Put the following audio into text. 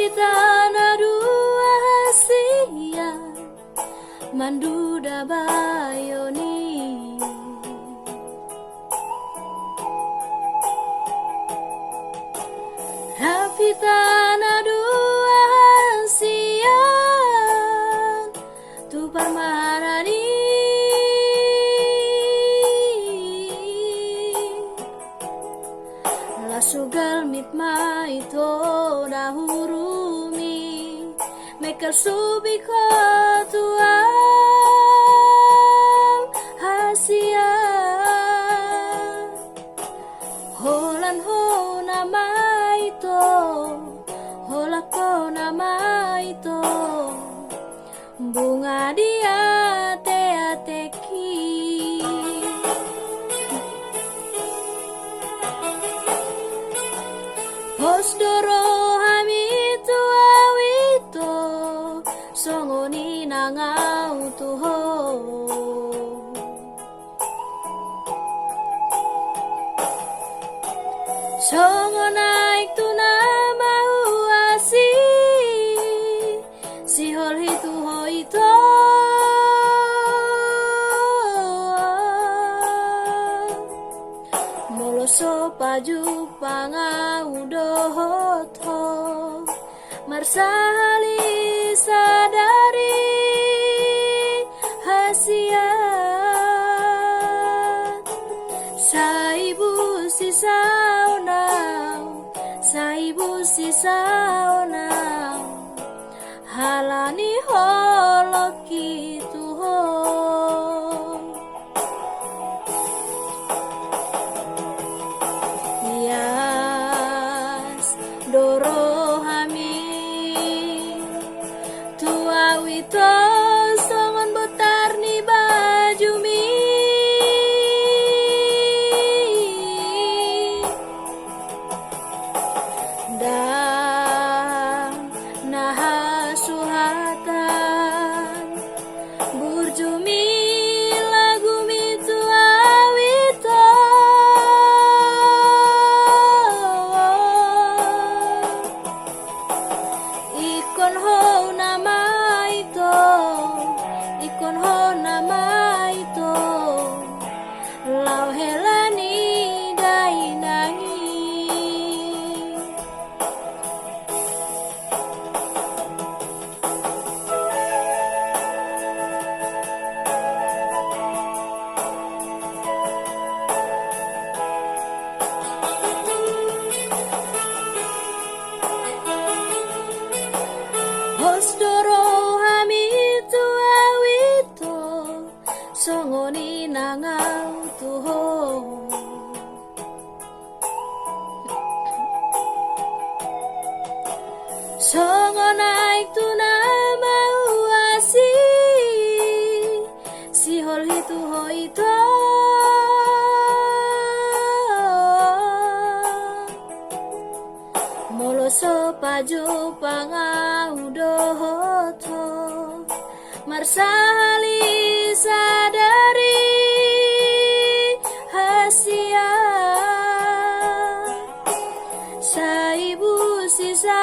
Hafitana dua hasia manduda bayoni Hafitana dua hasia tu parmarani la sugal mitma ito dahurumi mekal subiko tual hasia holan ho nama ito holako nama ito bunga dia te-ateki Posdoro hamitu awito songoni nangau tuho songo naik tu nama uasi sihol hitu hoito moloso paju pangaudohoto marsali sadari hasiat saibu sisaonau halani holoki tuho Yas doro hami tua wito songon botar ni bajumi dan naha suhatan burjumi lagu mitu awito ikon ho nama ito lau helani dainangi Posdoro hamitu awito songoni nangau tuho songo naik tu nama uasi sihol hitu hoito moloso paju pangaudohoto marsali sadari hasia saibu sisa